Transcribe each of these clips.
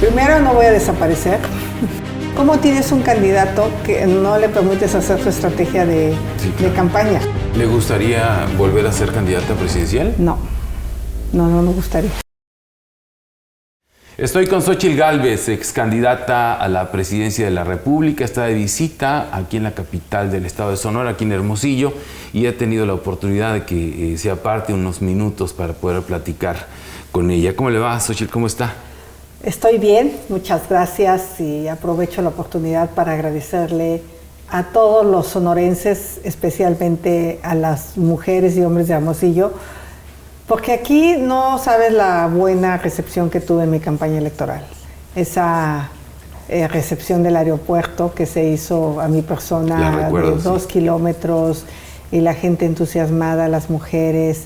Primero, no voy a desaparecer. ¿Cómo tienes un candidato que no le permites hacer su estrategia de campaña? ¿Le gustaría volver a ser candidata presidencial? No me gustaría. Estoy con Xóchitl Gálvez, ex candidata a la presidencia de la República. Está de visita aquí en la capital del estado de Sonora, aquí en Hermosillo, y he tenido la oportunidad de que se aparte unos minutos para poder platicar con ella. ¿Cómo le va, Xóchitl? ¿Cómo está? Estoy bien, muchas gracias, y aprovecho la oportunidad para agradecerle a todos los sonorenses, especialmente a las mujeres y hombres de Hermosillo, porque aquí no sabes la buena recepción que tuve en mi campaña electoral. Esa recepción del aeropuerto que se hizo a mi persona de 2 kilómetros, y la gente entusiasmada, las mujeres.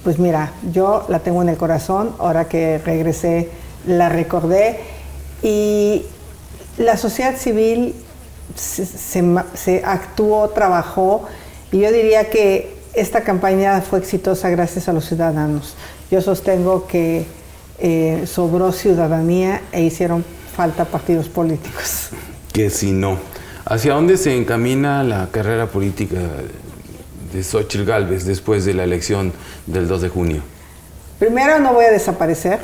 Pues mira, yo la tengo en el corazón. Ahora que regresé la recordé, y la sociedad civil se actuó, trabajó, y yo diría que esta campaña fue exitosa gracias a los ciudadanos. Yo sostengo que sobró ciudadanía e hicieron falta partidos políticos. Que si no. ¿Hacia dónde se encamina la carrera política de Xóchitl Gálvez después de la elección del 2 de junio? Primero, no voy a desaparecer,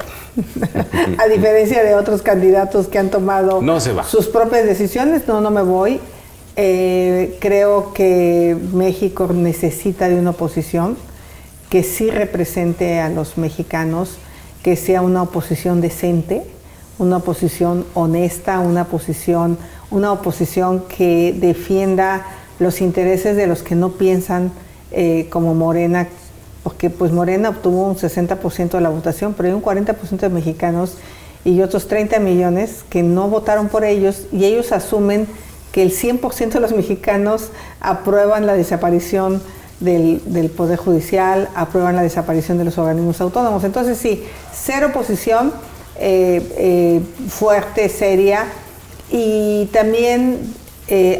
a diferencia de otros candidatos que han tomado sus propias decisiones. No me voy. Creo que México necesita de una oposición que sí represente a los mexicanos, que sea una oposición decente, una oposición honesta, una oposición que defienda los intereses de los que no piensan como Morena, porque pues Morena obtuvo un 60% de la votación, pero hay un 40% de mexicanos y otros 30 millones que no votaron por ellos, y ellos asumen que el 100% de los mexicanos aprueban la desaparición del Poder Judicial, aprueban la desaparición de los organismos autónomos. Entonces sí, cero oposición fuerte, seria, y también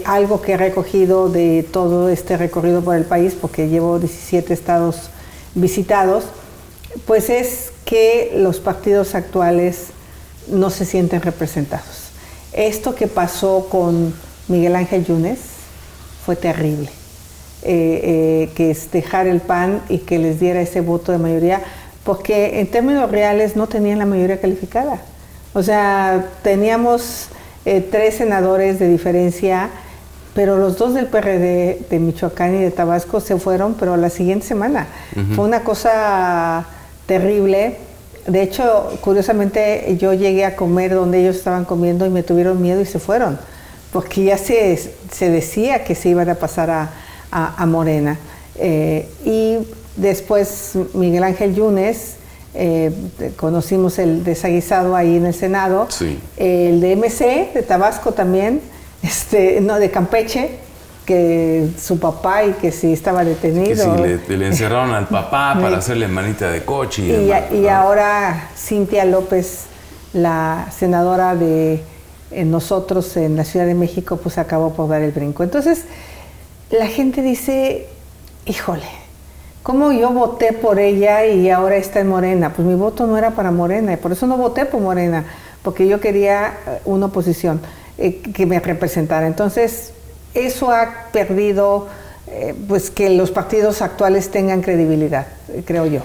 algo que he recogido de todo este recorrido por el país, porque llevo 17 estados visitados, pues es que los partidos actuales no se sienten representados. Esto que pasó con Miguel Ángel Yunes fue terrible, que es dejar el PAN y que les diera ese voto de mayoría, porque en términos reales no tenían la mayoría calificada. O sea, teníamos 3 senadores de diferencia, pero los 2 del PRD de Michoacán y de Tabasco se fueron, pero la siguiente semana. Fue una cosa terrible. De hecho, curiosamente, yo llegué a comer donde ellos estaban comiendo y me tuvieron miedo y se fueron, porque ya se decía que se iban a pasar a Morena. Y después Miguel Ángel Yunes, conocimos el desaguisado ahí en el Senado, sí. El de MC, de Tabasco también, de Campeche, que su papá y que sí estaba detenido. Que sí, le encerraron al papá para hacerle manita de coche. Y ahora Cintia López, la senadora de nosotros en la Ciudad de México, pues acabó por dar el brinco. Entonces, la gente dice, híjole, ¿cómo yo voté por ella y ahora está en Morena? Pues mi voto no era para Morena, y por eso no voté por Morena, porque yo quería una oposición que me representara. Entonces, eso ha perdido pues que los partidos actuales tengan credibilidad, creo yo.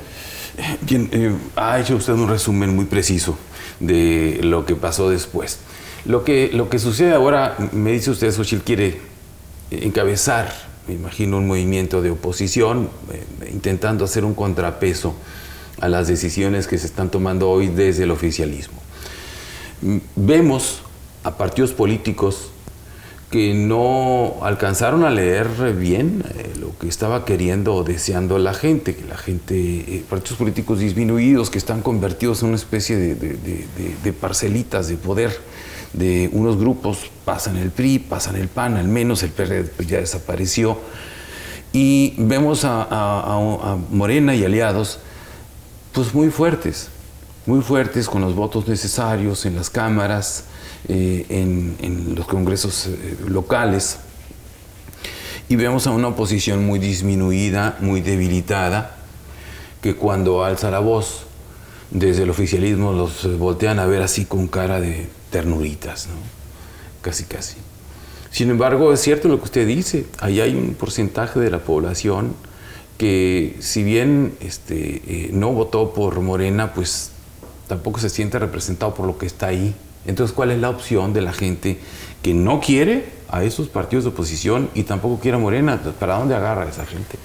Bien, ha hecho usted un resumen muy preciso de lo que pasó después. Lo que sucede ahora, me dice usted, Xóchitl quiere encabezar, me imagino, un movimiento de oposición, intentando hacer un contrapeso a las decisiones que se están tomando hoy desde el oficialismo. Vemos a partidos políticos que no alcanzaron a leer bien lo que estaba queriendo o deseando la gente, partidos políticos disminuidos que están convertidos en una especie de parcelitas de poder de unos grupos. Pasan el PRI, pasan el PAN, al menos el PRD pues ya desapareció, y vemos a Morena y aliados pues muy fuertes con los votos necesarios en las cámaras, en los congresos locales, y vemos a una oposición muy disminuida, muy debilitada, que cuando alza la voz desde el oficialismo los voltean a ver así con cara de ternuritas, ¿no? Casi, casi. Sin embargo, es cierto lo que usted dice, ahí hay un porcentaje de la población que si bien no votó por Morena, pues tampoco se siente representado por lo que está ahí. Entonces, ¿cuál es la opción de la gente que no quiere a esos partidos de oposición y tampoco quiere a Morena? ¿Para dónde agarra esa gente?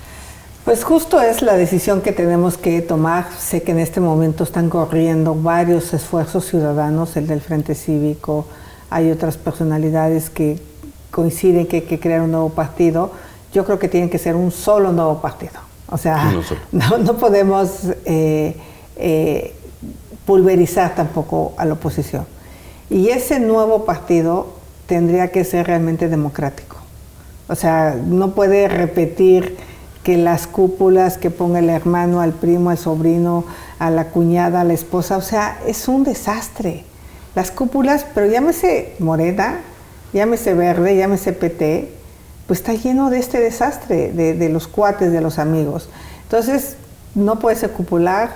Pues justo es la decisión que tenemos que tomar. Sé que en este momento están corriendo varios esfuerzos ciudadanos, el del Frente Cívico, hay otras personalidades que coinciden que hay que crear un nuevo partido. Yo creo que tiene que ser un solo nuevo partido. O sea, no podemos pulverizar tampoco a la oposición. Y ese nuevo partido tendría que ser realmente democrático. O sea, no puede repetir que las cúpulas que ponga el hermano, al primo, al sobrino, a la cuñada, a la esposa, o sea, es un desastre. Las cúpulas, pero llámese Morena, llámese Verde, llámese PT, pues está lleno de este desastre, de los cuates, de los amigos. Entonces, no puede ser cupular,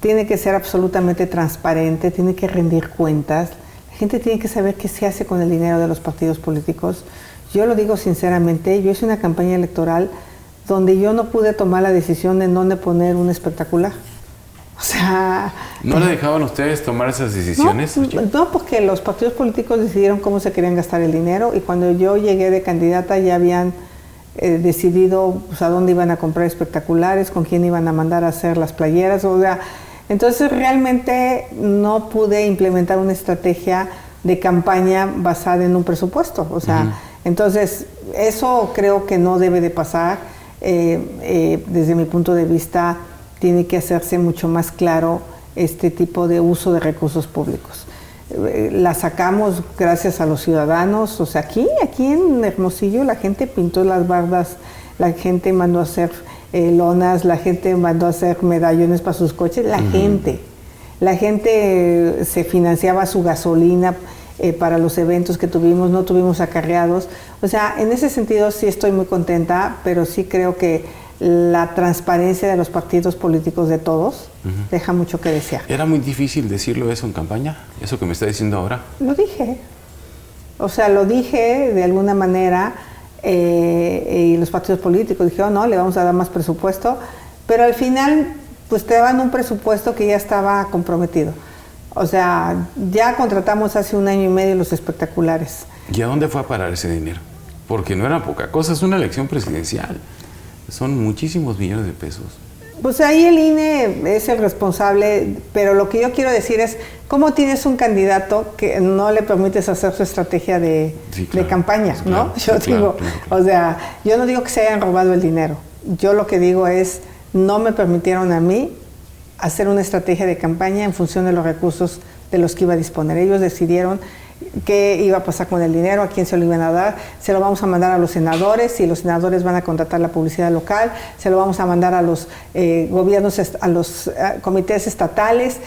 tiene que ser absolutamente transparente, tiene que rendir cuentas, la gente tiene que saber qué se hace con el dinero de los partidos políticos. Yo lo digo sinceramente, yo hice una campaña electoral donde yo no pude tomar la decisión en dónde poner un espectacular. O sea... ¿No le dejaban ustedes tomar esas decisiones? No, porque los partidos políticos decidieron cómo se querían gastar el dinero y cuando yo llegué de candidata ya habían decidido pues, a dónde iban a comprar espectaculares, con quién iban a mandar a hacer las playeras, o sea... Entonces realmente no pude implementar una estrategia de campaña basada en un presupuesto. O sea, entonces eso creo que no debe de pasar. Desde mi punto de vista tiene que hacerse mucho más claro este tipo de uso de recursos públicos. La sacamos gracias a los ciudadanos, o sea, aquí en Hermosillo la gente pintó las bardas, la gente mandó a hacer lonas, la gente mandó a hacer medallones para sus coches, la gente se financiaba su gasolina para los eventos que tuvimos, no tuvimos acarreados. O sea, en ese sentido sí estoy muy contenta, pero sí creo que la transparencia de los partidos políticos de todos deja mucho que desear. ¿Era muy difícil decirlo eso en campaña? ¿Eso que me está diciendo ahora? Lo dije. O sea, lo dije de alguna manera y los partidos políticos dijeron, no, le vamos a dar más presupuesto, pero al final pues te daban un presupuesto que ya estaba comprometido. O sea, ya contratamos hace 1 año y medio los espectaculares. ¿Y a dónde fue a parar ese dinero? Porque no era poca cosa, es una elección presidencial. Son muchísimos millones de pesos. Pues ahí el INE es el responsable, pero lo que yo quiero decir es, ¿cómo tienes un candidato que no le permites hacer su estrategia de campaña? ¿No? Claro, o sea, yo no digo que se hayan robado el dinero. Yo lo que digo es, no me permitieron a mí hacer una estrategia de campaña en función de los recursos de los que iba a disponer. Ellos decidieron qué iba a pasar con el dinero, a quién se lo iban a dar, se lo vamos a mandar a los senadores, y los senadores van a contratar la publicidad local, se lo vamos a mandar a los gobiernos, a los comités estatales,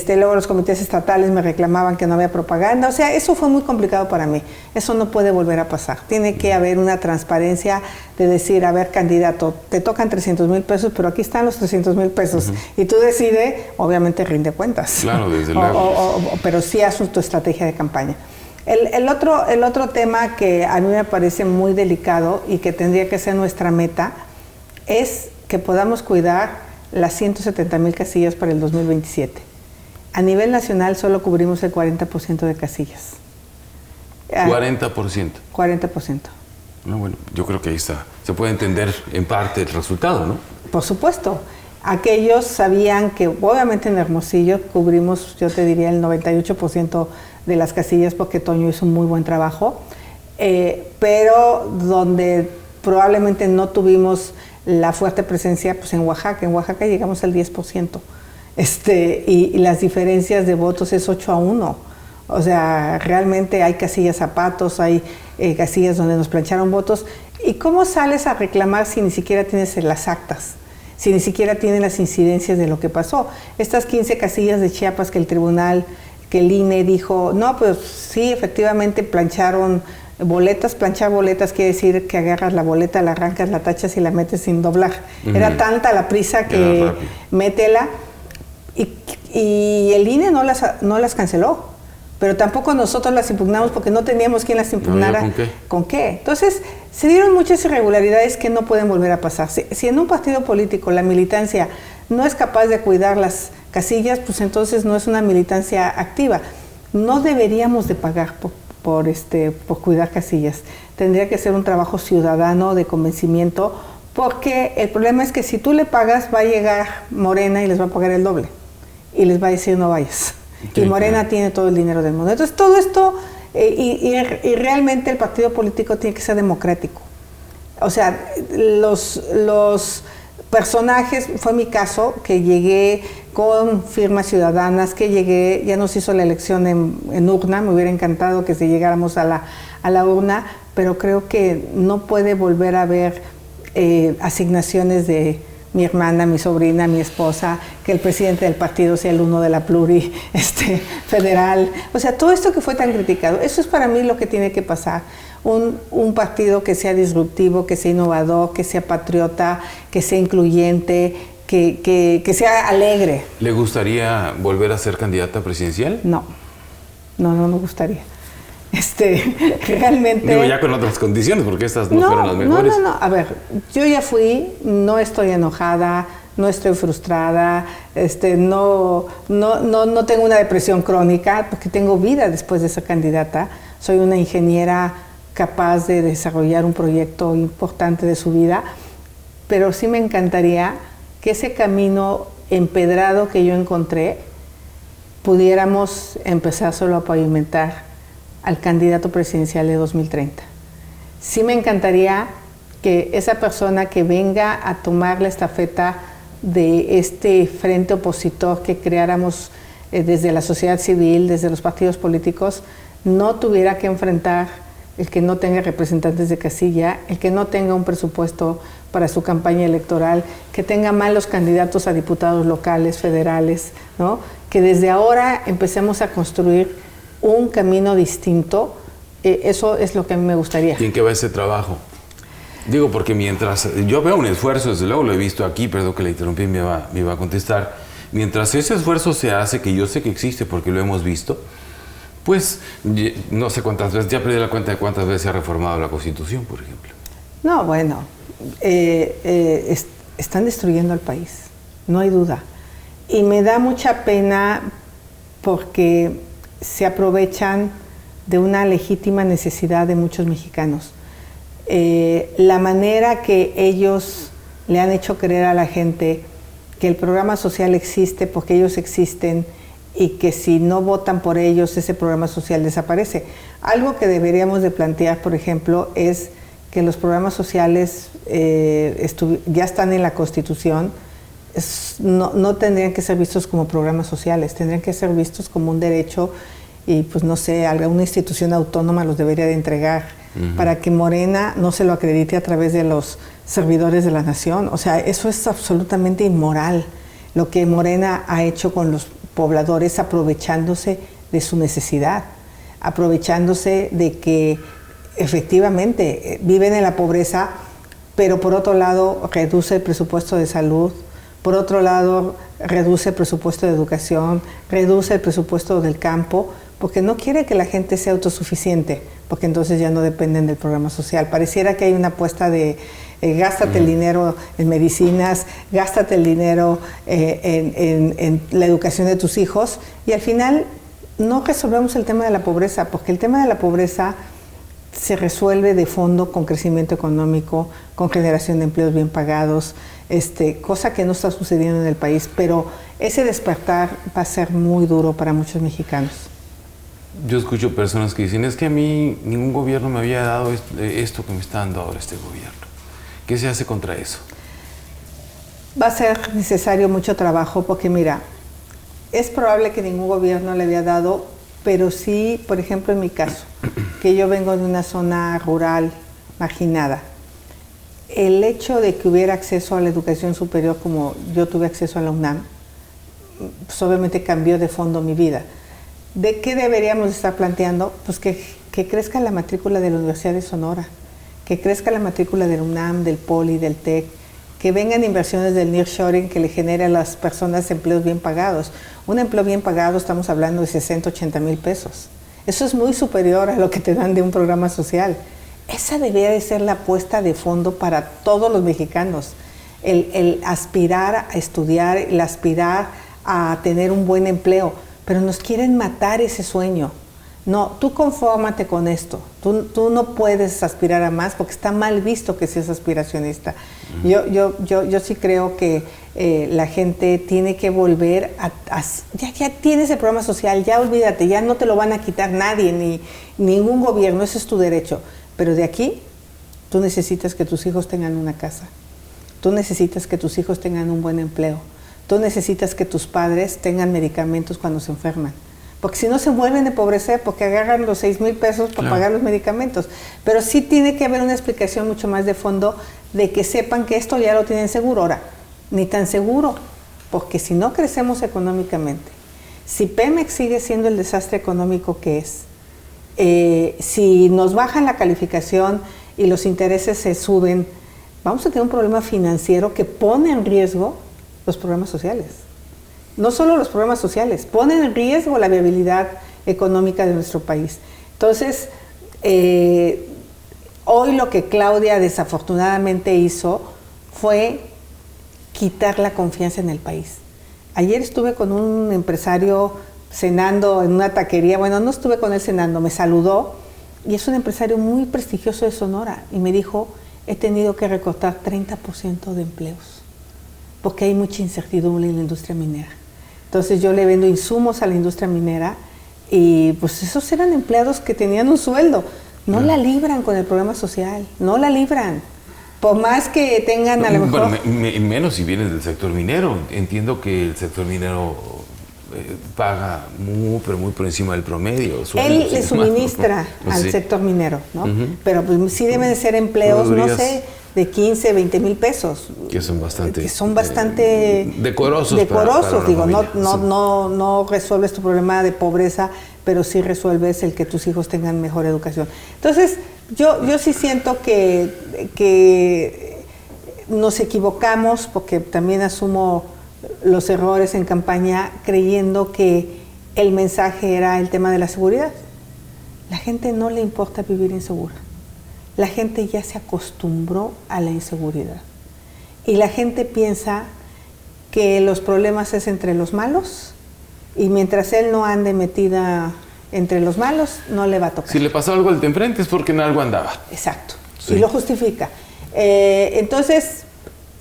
luego los comités estatales me reclamaban que no había propaganda, o sea, eso fue muy complicado para mí, eso no puede volver a pasar, tiene que haber una transparencia de decir, a ver, candidato, te tocan 300,000 pesos, pero aquí están los 300,000 pesos, y tú decides, obviamente rinde cuentas. Claro, desde luego. Pero sí haz tu estrategia de campaña. El otro tema que a mí me parece muy delicado y que tendría que ser nuestra meta es que podamos cuidar las 170,000 casillas para el 2027. A nivel nacional solo cubrimos el 40% de casillas. 40%. 40%. No, bueno, yo creo que ahí está. Se puede entender en parte el resultado, ¿no? Por supuesto. Aquellos sabían que obviamente en Hermosillo cubrimos, yo te diría, el 98% de las casillas porque Toño hizo un muy buen trabajo, pero donde probablemente no tuvimos la fuerte presencia, pues en Oaxaca. En Oaxaca llegamos al 10%, y las diferencias de votos es 8-1. O sea, realmente hay casillas zapatos, hay casillas donde nos plancharon votos. ¿Y cómo sales a reclamar si ni siquiera tienes las actas? Si ni siquiera tienen las incidencias de lo que pasó. Estas 15 casillas de Chiapas que el tribunal, que el INE dijo, no, pues sí, efectivamente plancharon boletas. Planchar boletas quiere decir que agarras la boleta, la arrancas, la tachas y la metes sin doblar. Era tanta la prisa que métela. y el INE no las canceló, pero tampoco nosotros las impugnamos porque no teníamos quien las impugnara. ¿Con qué? ¿Con qué? Entonces, se dieron muchas irregularidades que no pueden volver a pasar. Si en un partido político la militancia no es capaz de cuidar las casillas, pues entonces no es una militancia activa. No deberíamos de pagar por cuidar casillas. Tendría que ser un trabajo ciudadano de convencimiento, porque el problema es que si tú le pagas, va a llegar Morena y les va a pagar el doble. Y les va a decir no vayas. Sí, y Morena claro. Tiene todo el dinero del mundo. Entonces todo esto, y realmente el partido político tiene que ser democrático. O sea, los personajes, fue mi caso, que llegué con firmas ciudadanas, que llegué, ya nos hizo la elección en urna, me hubiera encantado que si llegáramos a la urna, pero creo que no puede volver a haber asignaciones de mi hermana, mi sobrina, mi esposa, que el presidente del partido sea el uno de la pluri federal. O sea, todo esto que fue tan criticado, eso es para mí lo que tiene que pasar. Un partido que sea disruptivo, que sea innovador, que sea patriota, que sea incluyente, que sea alegre. ¿Le gustaría volver a ser candidata presidencial? No me gustaría. Realmente... Digo, ya con otras condiciones, porque estas no fueron las mejores. No. A ver, yo ya fui, no estoy enojada, no estoy frustrada, no tengo una depresión crónica, porque tengo vida después de ser candidata. Soy una ingeniera capaz de desarrollar un proyecto importante de su vida, pero sí me encantaría que ese camino empedrado que yo encontré, pudiéramos empezar solo a pavimentar al candidato presidencial de 2030. Sí me encantaría que esa persona que venga a tomar la estafeta de este frente opositor que creáramos desde la sociedad civil, desde los partidos políticos, no tuviera que enfrentar el que no tenga representantes de casilla, el que no tenga un presupuesto para su campaña electoral, que tenga malos candidatos a diputados locales, federales, ¿no? Que desde ahora empecemos a construir un camino distinto. Eso es lo que a mí me gustaría. ¿Y en qué va ese trabajo? Digo, porque mientras yo veo un esfuerzo, desde luego lo he visto aquí, perdón que le interrumpí, me iba a contestar. Mientras ese esfuerzo se hace, que yo sé que existe porque lo hemos visto, pues no sé cuántas veces, ya perdí la cuenta de cuántas veces se ha reformado la Constitución, por ejemplo. No, bueno, están destruyendo al país, no hay duda. Y me da mucha pena porque se aprovechan de una legítima necesidad de muchos mexicanos. La manera que ellos le han hecho creer a la gente que el programa social existe porque ellos existen y que si no votan por ellos ese programa social desaparece. Algo que deberíamos de plantear, por ejemplo, es que los programas sociales ya están en la Constitución. No tendrían que ser vistos como programas sociales, tendrían que ser vistos como un derecho y pues no sé, alguna institución autónoma los debería de entregar para que Morena no se lo acredite a través de los servidores de la nación. O sea, eso es absolutamente inmoral, lo que Morena ha hecho con los pobladores, aprovechándose de su necesidad, aprovechándose de que efectivamente viven en la pobreza, pero por otro lado reduce el presupuesto de salud. Por otro lado, reduce el presupuesto de educación, reduce el presupuesto del campo, porque no quiere que la gente sea autosuficiente, porque entonces ya no dependen del programa social. Pareciera que hay una apuesta de gástate el dinero en medicinas, gástate el dinero en la educación de tus hijos, y al final no resolvemos el tema de la pobreza, porque el tema de la pobreza se resuelve de fondo con crecimiento económico, con generación de empleos bien pagados, cosa que no está sucediendo en el país, pero ese despertar va a ser muy duro para muchos mexicanos. Yo escucho personas que dicen, es que a mí ningún gobierno me había dado esto que me está dando ahora este gobierno. ¿Qué se hace contra eso? Va a ser necesario mucho trabajo porque mira, es probable que ningún gobierno le había dado, pero sí, por ejemplo en mi caso, que yo vengo de una zona rural marginada, el hecho de que hubiera acceso a la educación superior como yo tuve acceso a la UNAM, pues obviamente cambió de fondo mi vida. ¿De qué deberíamos estar planteando? Pues que crezca la matrícula de la Universidad de Sonora, que crezca la matrícula de la UNAM, del POLI, del TEC, que vengan inversiones del nearshoring que le genere a las personas empleos bien pagados. Un empleo bien pagado estamos hablando de 60, 80 mil pesos. Eso es muy superior a lo que te dan de un programa social. Esa debería de ser la apuesta de fondo para todos los mexicanos. El aspirar a estudiar, el aspirar a tener un buen empleo, pero nos quieren matar ese sueño. No, tú confórmate con esto. Tú no puedes aspirar a más porque está mal visto que seas aspiracionista. Yo sí creo que la gente tiene que volver ya tienes el programa social, ya olvídate, ya no te lo van a quitar nadie, ni ningún gobierno, ese es tu derecho. Pero de aquí, tú necesitas que tus hijos tengan una casa. Tú necesitas que tus hijos tengan un buen empleo. Tú necesitas que tus padres tengan medicamentos cuando se enferman. Porque si no se vuelven a empobrecer porque agarran los 6,000 pesos para pagar los medicamentos. Pero sí tiene que haber una explicación mucho más de fondo de que sepan que esto ya lo tienen seguro. Ahora, ni tan seguro, porque si no crecemos económicamente, si Pemex sigue siendo el desastre económico que es, si nos bajan la calificación y los intereses se suben, vamos a tener un problema financiero que pone en riesgo los programas sociales. No solo los programas sociales, ponen en riesgo la viabilidad económica de nuestro país. Entonces, hoy lo que Claudia desafortunadamente hizo fue quitar la confianza en el país. Ayer estuve con un empresario cenando en una taquería, bueno, no estuve con él cenando, me saludó, y es un empresario muy prestigioso de Sonora, y me dijo, he tenido que recortar 30% de empleos, porque hay mucha incertidumbre en la industria minera. Entonces yo le vendo insumos a la industria minera, y pues esos eran empleados que tenían un sueldo, no la libran con el programa social, no la libran. Por más que tengan a lo mejor... Bueno, menos si vienes del sector minero. Entiendo que el sector minero paga pero muy por encima del promedio. Él le suministra al sector minero, ¿no? Pero pues sí deben de ser empleos, no sé, de 15, 20 mil pesos. Que son bastante decorosos. Decorosos, digo, no resuelves tu problema de pobreza, pero sí resuelves el que tus hijos tengan mejor educación. Entonces, yo sí siento que nos equivocamos, porque también asumo los errores en campaña, creyendo que el mensaje era el tema de la seguridad. La gente no le importa vivir insegura. La gente ya se acostumbró a la inseguridad. Y la gente piensa que los problemas es entre los malos, y mientras él no ande metida entre los malos, no le va a tocar. Si le pasó algo al de enfrente es porque en algo andaba. Exacto, sí. Y lo justifica. Entonces,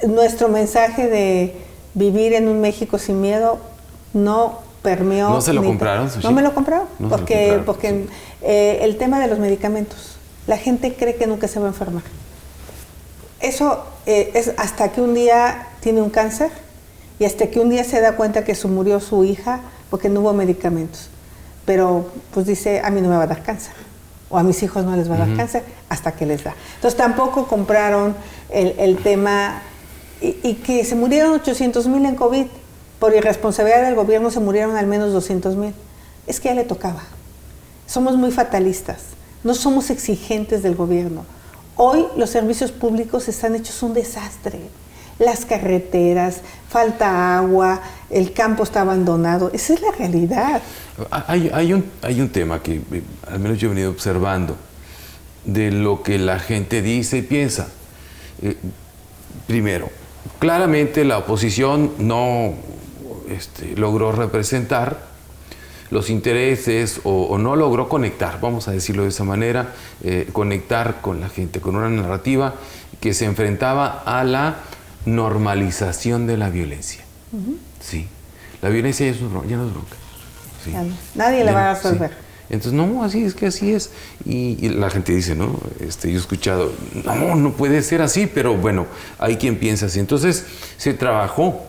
nuestro mensaje de vivir en un México sin miedo no permeó. ¿No se lo compraron? No me lo compraron, no porque sí. El tema de los medicamentos, la gente cree que nunca se va a enfermar. Eso es hasta que un día tiene un cáncer y hasta que un día se da cuenta que murió su hija porque no hubo medicamentos. Pero pues dice, a mí no me va a dar cáncer, o a mis hijos no les va a dar cáncer, hasta que les da. Entonces tampoco compraron el tema, y que se murieron 800,000 en COVID, por irresponsabilidad del gobierno se murieron al menos 200,000. Es que ya le tocaba. Somos muy fatalistas, no somos exigentes del gobierno. Hoy los servicios públicos están hechos un desastre. Las carreteras, falta agua, el campo está abandonado. Esa es la realidad. Hay un tema que al menos yo he venido observando de lo que la gente dice y piensa. Primero, claramente la oposición no logró representar los intereses o no logró conectar, vamos a decirlo de esa manera, conectar con la gente, con una narrativa que se enfrentaba a la normalización de la violencia. Sí, la violencia ya no es bronca. Sí. Nadie le va a resolver. Sí. Entonces, no, así es. Y la gente dice, ¿no? Yo he escuchado, no puede ser así, pero bueno, hay quien piensa así. Entonces, se trabajó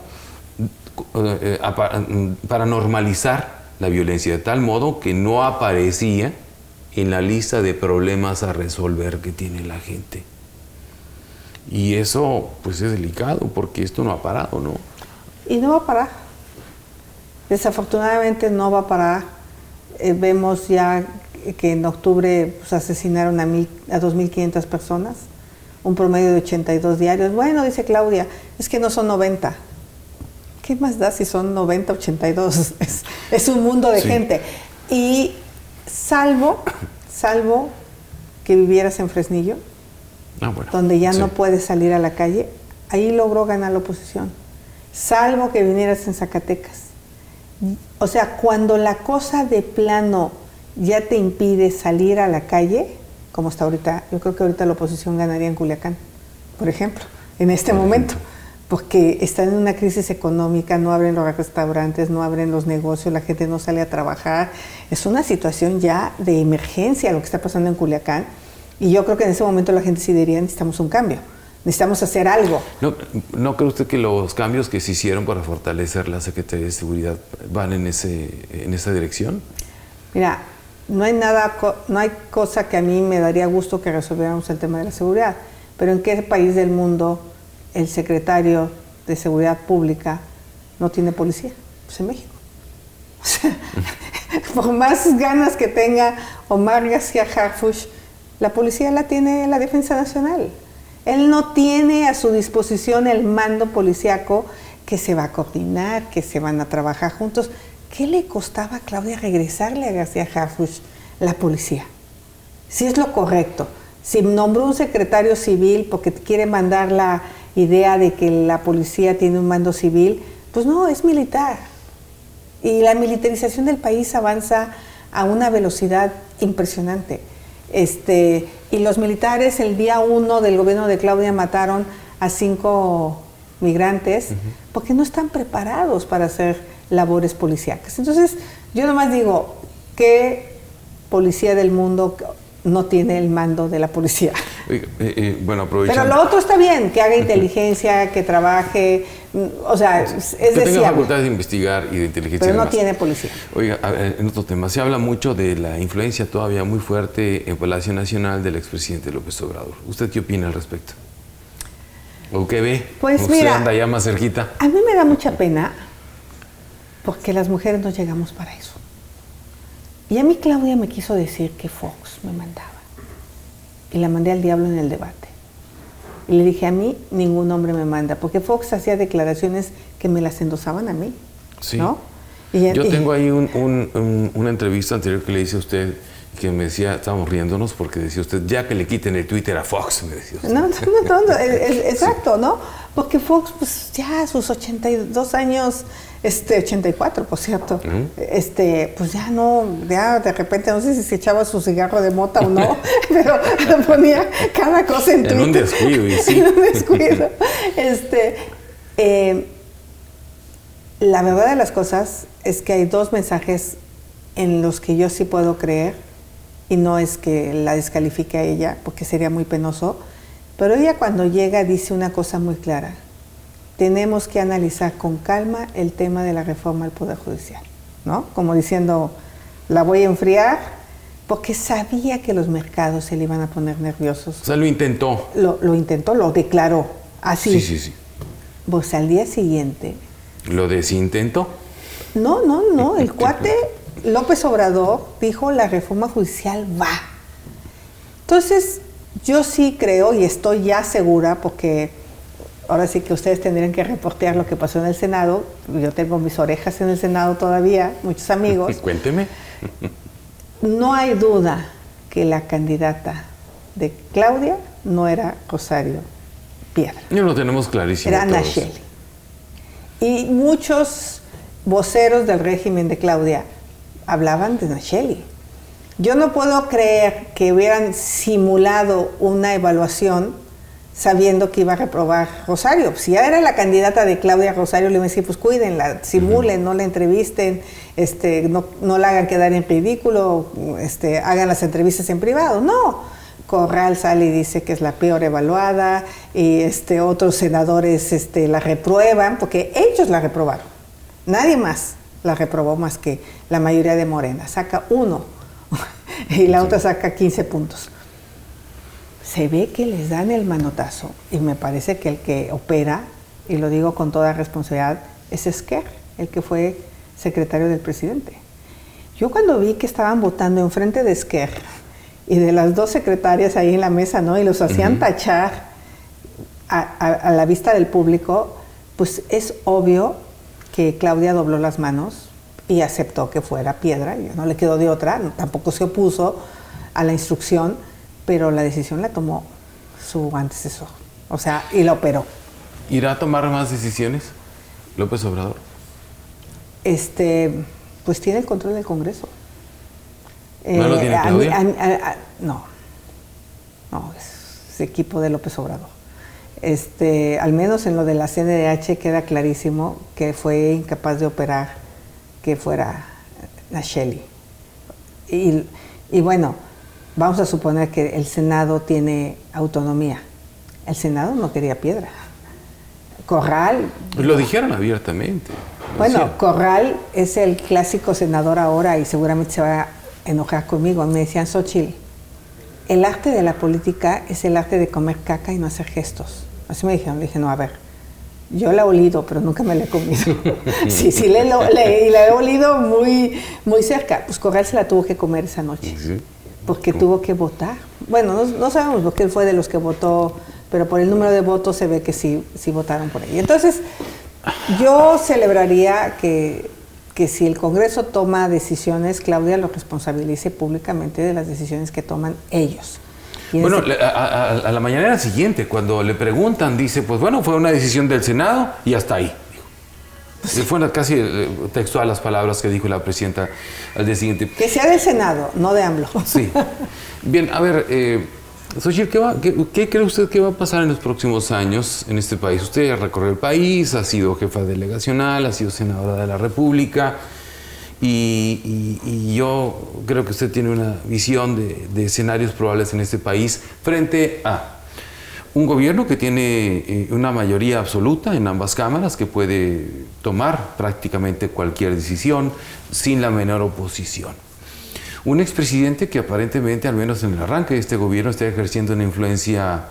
para normalizar la violencia de tal modo que no aparecía en la lista de problemas a resolver que tiene la gente. Y eso, pues, es delicado, porque esto no ha parado, ¿no? Y no va a parar. Desafortunadamente no va a parar. Vemos ya que en octubre pues, asesinaron a 2.500 personas. un promedio de 82 diarios. Bueno, dice Claudia, es que no son 90. ¿Qué más da si son 90, 82? Es un mundo de gente. Y salvo que vivieras en Fresnillo, donde ya no puedes salir a la calle, ahí logró ganar la oposición. Salvo que vinieras en Zacatecas. O sea, cuando la cosa de plano ya te impide salir a la calle, como está ahorita, yo creo que ahorita la oposición ganaría en Culiacán, por ejemplo, en este momento, porque están en una crisis económica, no abren los restaurantes, no abren los negocios, la gente no sale a trabajar. Es una situación ya de emergencia lo que está pasando en Culiacán, y yo creo que en ese momento la gente sí diría, necesitamos un cambio. Necesitamos hacer algo. ¿No cree usted que los cambios que se hicieron para fortalecer la Secretaría de Seguridad van en esa dirección? Mira, no hay cosa que a mí me daría gusto que resolviéramos el tema de la seguridad, pero ¿en qué país del mundo el secretario de Seguridad Pública no tiene policía? Pues en México. O sea, por más ganas que tenga Omar García Harfuch, la policía la tiene la Defensa Nacional. Él no tiene a su disposición el mando policíaco que se va a coordinar, que se van a trabajar juntos. ¿Qué le costaba a Claudia regresarle a García Harfuch la policía? Si es lo correcto. Si nombró un secretario civil porque quiere mandar la idea de que la policía tiene un mando civil, pues no, es militar. Y la militarización del país avanza a una velocidad impresionante. Y los militares el día 1 del gobierno de Claudia mataron a 5 migrantes porque no están preparados para hacer labores policíacas. Entonces, yo nomás digo, ¿qué policía del mundo no tiene el mando de la policía? Bueno, aprovechando. Pero lo otro está bien, que haga inteligencia, que trabaje, o sea, es que deseable. tenga facultades de investigar y de inteligencia. Pero no tiene policía. Oiga, en otro tema, se habla mucho de la influencia todavía muy fuerte en Palacio Nacional del expresidente López Obrador. ¿Usted qué opina al respecto? ¿O qué ve? Pues ¿Usted mira, anda ya más cerquita? A mí me da mucha pena porque las mujeres no llegamos para eso. Y a mí Claudia me quiso decir que Fox me mandaba. Y la mandé al diablo en el debate. Y le dije, a mí ningún hombre me manda, porque Fox hacía declaraciones que me las endosaban a mí, sí. ¿no? Yo tengo ahí una entrevista anterior que le hice a usted, que me decía, estábamos riéndonos porque decía usted, ya que le quiten el Twitter a Fox, me decía usted. No, exacto, sí. ¿No? Porque Fox, pues ya a sus 82 años, 84, por cierto, pues ya no, ya de repente, no sé si se echaba su cigarro de mota o no, pero ponía cada cosa en Twitter. En un descuido, y sí. En un descuido. La verdad de las cosas es que hay 2 mensajes en los que yo sí puedo creer, y no es que la descalifique a ella, porque sería muy penoso, pero ella cuando llega dice una cosa muy clara: tenemos que analizar con calma el tema de la reforma al Poder Judicial, ¿no? Como diciendo, la voy a enfriar, porque sabía que los mercados se le iban a poner nerviosos. O sea, lo intentó. Lo intentó, lo declaró, así. Sí. Pues al día siguiente... ¿Lo desintentó? No, el cuate López Obrador dijo, la reforma judicial va. Entonces, yo sí creo y estoy ya segura, porque ahora sí que ustedes tendrían que reportear lo que pasó en el Senado. Yo tengo mis orejas en el Senado todavía, muchos amigos. Cuénteme. No hay duda que la candidata de Claudia no era Rosario Piedra. Ya lo tenemos clarísimo. Era Nacheli. Y muchos voceros del régimen de Claudia hablaban de Nacheli. Yo no puedo creer que hubieran simulado una evaluación sabiendo que iba a reprobar Rosario. Si ya era la candidata de Claudia, Rosario le iba a decir, pues cuídenla, simulen, no la entrevisten, no la hagan quedar en ridículo, hagan las entrevistas en privado. No. Corral sale y dice que es la peor evaluada, y otros senadores la reprueban, porque ellos la reprobaron. Nadie más la reprobó más que la mayoría de Morena. Saca 1 y la otra saca 15 puntos. Se ve que les dan el manotazo, y me parece que el que opera, y lo digo con toda responsabilidad, es Esquer, el que fue secretario del presidente. Yo cuando vi que estaban votando enfrente de Esquer y de las 2 secretarias ahí en la mesa, ¿no? Y los hacían tachar a la vista del público, pues es obvio que Claudia dobló las manos y aceptó que fuera Piedra, y no le quedó de otra, tampoco se opuso a la instrucción, pero la decisión la tomó su antecesor, o sea, y la operó. ¿Irá a tomar más decisiones López Obrador? Pues tiene el control del Congreso. ¿No lo tiene Claudia? No, es equipo de López Obrador. Al menos en lo de la CNDH queda clarísimo que fue incapaz de operar que fuera Nacheli. Y bueno, vamos a suponer que el Senado tiene autonomía. El Senado no quería Piedra. Corral... Lo dijeron abiertamente. Bueno, Corral es el clásico senador ahora y seguramente se va a enojar conmigo. Me decían, Xóchitl, el arte de la política es el arte de comer caca y no hacer gestos. Así me dijeron. Le dije, no, a ver, yo la he olido, pero nunca me la he comido. sí, la he olido muy, muy cerca. Pues Corral se la tuvo que comer esa noche, ¿sí? Porque tuvo que votar. Bueno, no sabemos porque él fue de los que votó, pero por el número de votos se ve que sí votaron por él. Entonces, yo celebraría que si el Congreso toma decisiones, Claudia lo responsabilice públicamente de las decisiones que toman ellos. Bueno, a la mañanera siguiente, cuando le preguntan, dice, pues bueno, fue una decisión del Senado y hasta ahí. Sí. Fue casi textual las palabras que dijo la presidenta al día siguiente. Que sea del Senado, no de AMLO. Sí. Bien, a ver, Xóchitl, ¿qué cree usted que va a pasar en los próximos años en este país? Usted ya recorrió el país, ha sido jefa delegacional, ha sido senadora de la República y yo creo que usted tiene una visión de escenarios probables en este país frente a un gobierno que tiene una mayoría absoluta en ambas cámaras, que puede tomar prácticamente cualquier decisión sin la menor oposición. Un expresidente que aparentemente, al menos en el arranque de este gobierno, está ejerciendo una influencia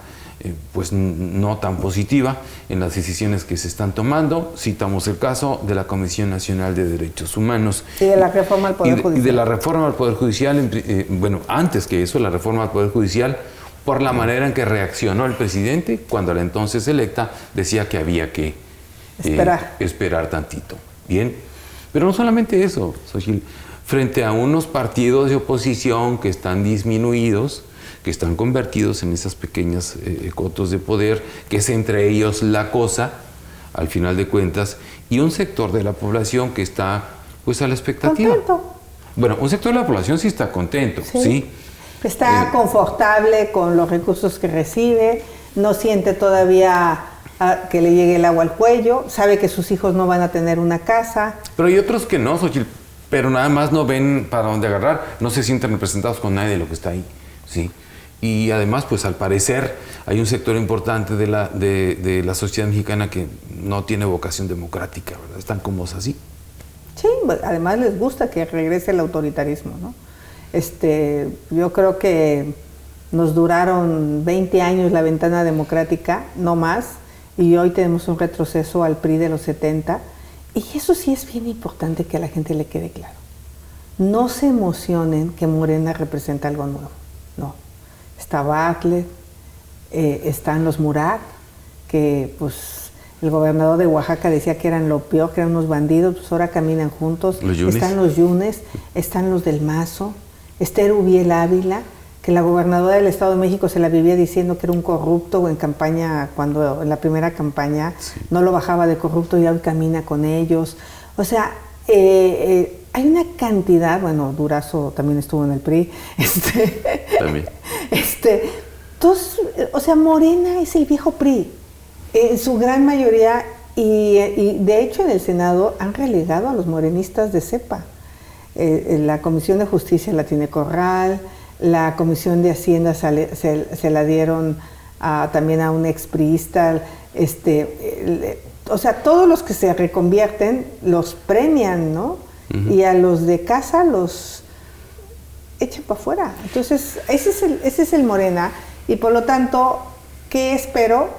pues no tan positiva en las decisiones que se están tomando. Citamos el caso de la Comisión Nacional de Derechos Humanos. Y de la reforma al Poder Judicial. Y de la reforma al Poder Judicial, bueno, antes que eso, la reforma al Poder Judicial, por la manera en que reaccionó el presidente cuando la entonces electa decía que había que esperar tantito. Bien, pero no solamente eso, Xóchitl, frente a unos partidos de oposición que están disminuidos, que están convertidos en esas pequeñas cotos de poder, que es entre ellos la cosa, al final de cuentas, y un sector de la población que está pues a la expectativa. Contento. Bueno, un sector de la población sí está contento, ¿sí? Está confortable con los recursos que recibe, no siente todavía que le llegue el agua al cuello, sabe que sus hijos no van a tener una casa. Pero hay otros que no, Xóchitl, pero nada más no ven para dónde agarrar, no se sienten representados con nadie de lo que está ahí, ¿sí? Y además, pues al parecer hay un sector importante de la sociedad mexicana que no tiene vocación democrática, ¿verdad? Están como así. Sí, además les gusta que regrese el autoritarismo, ¿no? Yo creo que nos duraron 20 años la ventana democrática, no más, y hoy tenemos un retroceso al PRI de los 70, y eso sí es bien importante que a la gente le quede claro. No se emocionen que Morena representa algo nuevo, no. Está Bartlett, están los Murat, que pues el gobernador de Oaxaca decía que eran lo peor, que eran unos bandidos, pues ahora caminan juntos. Están los Yunes, están los del Mazo, está Erubiel Ávila, que la gobernadora del Estado de México se la vivía diciendo que era un corrupto en campaña, cuando en la primera campaña no lo bajaba de corrupto y hoy camina con ellos. O sea, hay una cantidad, bueno, Durazo también estuvo en el PRI. También. Entonces, o sea, Morena es el viejo PRI, en su gran mayoría, y de hecho en el Senado han relegado a los morenistas de cepa. La Comisión de Justicia la tiene Corral, la Comisión de Hacienda se la dieron también a un expriista. O sea, todos los que se reconvierten los premian, ¿no? Uh-huh. Y a los de casa los echan para afuera. Entonces, ese es el Morena. Y por lo tanto, ¿qué espero?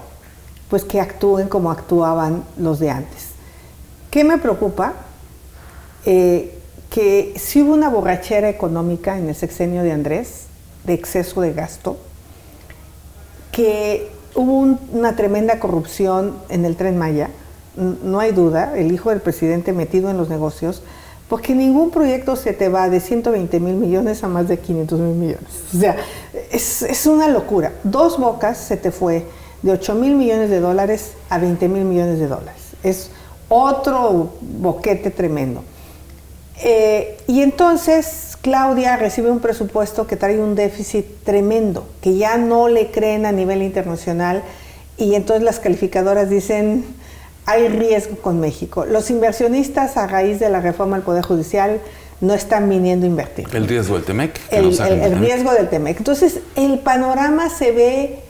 Pues que actúen como actuaban los de antes. ¿Qué me preocupa? Que si hubo una borrachera económica en el sexenio de Andrés, de exceso de gasto, que hubo una tremenda corrupción en el Tren Maya, no hay duda, el hijo del presidente metido en los negocios, porque ningún proyecto se te va de 120 mil millones a más de 500 mil millones. O sea, es una locura. Dos Bocas se te fue de 8 mil millones de dólares a 20 mil millones de dólares. Es otro boquete tremendo. Y entonces Claudia recibe un presupuesto que trae un déficit tremendo, que ya no le creen a nivel internacional, y entonces las calificadoras dicen, hay riesgo con México. Los inversionistas, a raíz de la reforma del Poder Judicial, no están viniendo a invertir. El riesgo del TEMEC. El riesgo del TEMEC. Entonces, el panorama se ve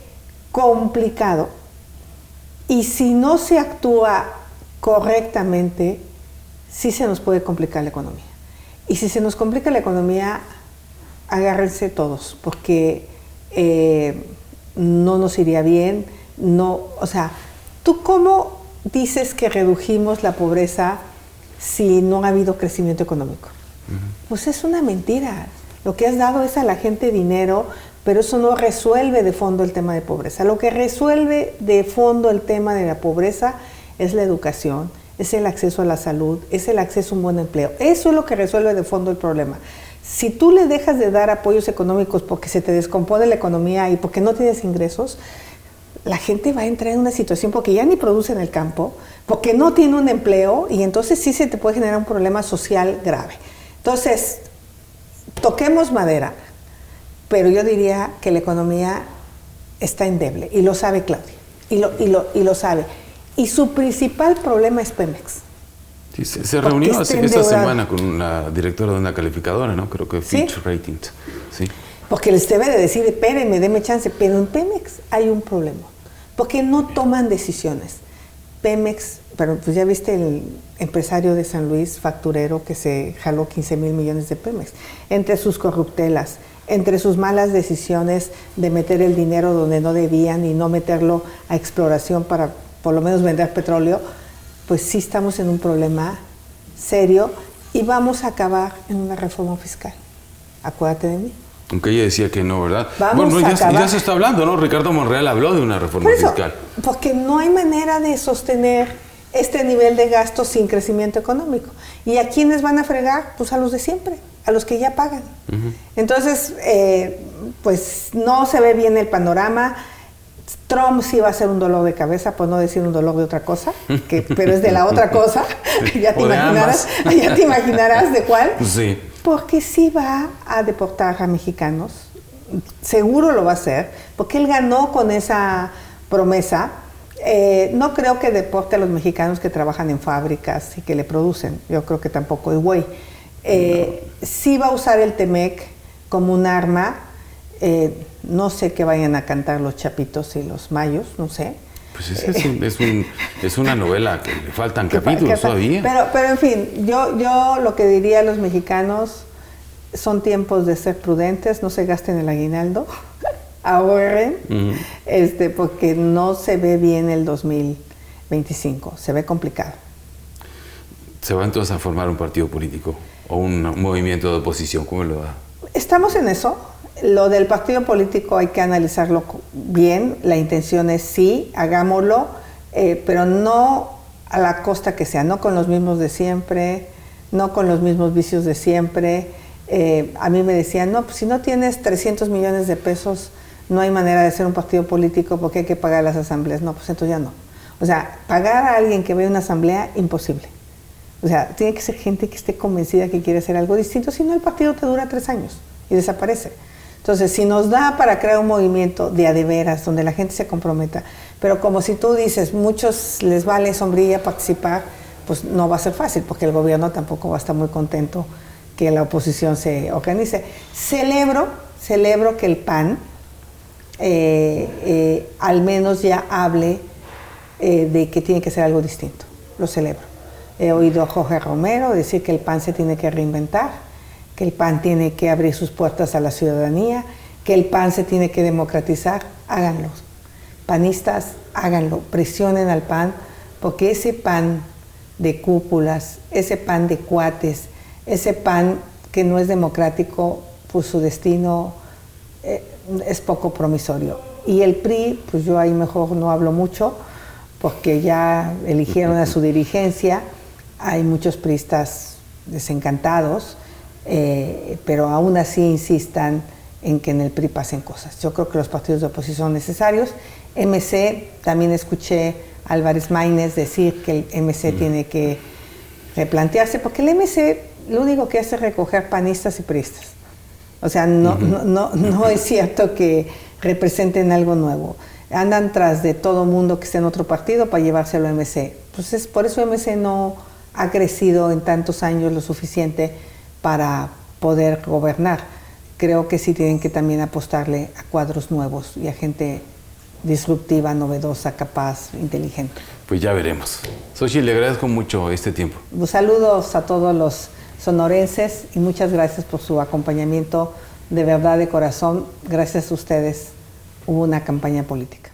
complicado, y si no se actúa correctamente, sí se nos puede complicar la economía. Y si se nos complica la economía, agárrense todos, porque no nos iría bien. No, o sea, ¿tú cómo dices que redujimos la pobreza si no ha habido crecimiento económico? Pues es una mentira. Lo que has dado es a la gente dinero, pero eso no resuelve de fondo el tema de pobreza. Lo que resuelve de fondo el tema de la pobreza es la educación, es el acceso a la salud, es el acceso a un buen empleo. Eso es lo que resuelve de fondo el problema. Si tú le dejas de dar apoyos económicos porque se te descompone la economía y porque no tienes ingresos, la gente va a entrar en una situación porque ya ni produce en el campo, porque no tiene un empleo, y entonces sí se te puede generar un problema social grave. Entonces, toquemos madera, pero yo diría que la economía está endeble, y lo sabe Claudia, y lo sabe. Y su principal problema es Pemex. Sí, se reunió esta semana con la directora de una calificadora, ¿no? Creo que Fitch Ratings. Sí. Porque les debe de decir, espérenme, denme chance, pero en Pemex hay un problema, porque no toman decisiones. Pemex, pero pues ya viste el empresario de San Luis, facturero, que se jaló 15 mil millones de Pemex, entre sus corruptelas, entre sus malas decisiones de meter el dinero donde no debían y no meterlo a exploración para por lo menos vender petróleo. Pues sí estamos en un problema serio y vamos a acabar en una reforma fiscal. Acuérdate de mí. Aunque ella decía que no, ¿verdad? Bueno, ya se está hablando, ¿no? Ricardo Monreal habló de una reforma fiscal. Porque no hay manera de sostener este nivel de gasto sin crecimiento económico. ¿Y a quiénes van a fregar? Pues a los de siempre, a los que ya pagan. Entonces, pues no se ve bien el panorama. Trump sí va a ser un dolor de cabeza, por no decir un dolor de otra cosa, pero es de la otra cosa. Ya te imaginarás de cuál. Sí. Porque sí va a deportar a mexicanos, seguro lo va a hacer, porque él ganó con esa promesa. No creo que deporte a los mexicanos que trabajan en fábricas y que le producen, yo creo que tampoco es güey. Sí va a usar el TEMEC como un arma. No sé qué vayan a cantar los chapitos y los mayos, no sé. Pues es una novela que le faltan capítulos todavía. Pero en fin, yo lo que diría a los mexicanos, son tiempos de ser prudentes, no se gasten el aguinaldo, ahorren, porque no se ve bien el 2025, se ve complicado. ¿Se va entonces a formar un partido político o un movimiento de oposición? ¿Cómo lo va? Estamos en eso. Lo del partido político hay que analizarlo bien. La intención es sí, hagámoslo, pero no a la costa que sea, no con los mismos de siempre, no con los mismos vicios de siempre. A mí me decían, no, pues si no tienes 300 millones de pesos, no hay manera de hacer un partido político porque hay que pagar las asambleas. No, pues entonces ya no. O sea, pagar a alguien que vaya a una asamblea, imposible. O sea, tiene que ser gente que esté convencida que quiere hacer algo distinto, si no el partido te dura 3 años y desaparece. Entonces, si nos da para crear un movimiento de a de veras, donde la gente se comprometa, pero como si tú dices, muchos les vale sombrilla participar, pues no va a ser fácil, porque el gobierno tampoco va a estar muy contento que la oposición se organice. Celebro que el PAN al menos ya hable de que tiene que ser algo distinto. Lo celebro. He oído a Jorge Romero decir que el PAN se tiene que reinventar, que el PAN tiene que abrir sus puertas a la ciudadanía, que el PAN se tiene que democratizar. Háganlo. Panistas, háganlo. Presionen al PAN, porque ese PAN de cúpulas, ese PAN de cuates, ese PAN que no es democrático, pues su destino es poco promisorio. Y el PRI, pues yo ahí mejor no hablo mucho, porque ya eligieron a su dirigencia, hay muchos priistas desencantados, pero aún así insistan en que en el PRI pasen cosas. Yo creo que los partidos de oposición son necesarios. MC, también escuché a Álvarez Maínez decir que el MC tiene que replantearse, porque el MC lo único que hace es recoger panistas y priistas. O sea, no es cierto que representen algo nuevo. Andan tras de todo mundo que esté en otro partido para llevárselo a MC. Entonces, por eso MC no ha crecido en tantos años lo suficiente para poder gobernar. Creo que sí tienen que también apostarle a cuadros nuevos y a gente disruptiva, novedosa, capaz, inteligente. Pues ya veremos. Xochitl, le agradezco mucho este tiempo. Pues saludos a todos los sonorenses y muchas gracias por su acompañamiento, de verdad, de corazón. Gracias a ustedes hubo una campaña política.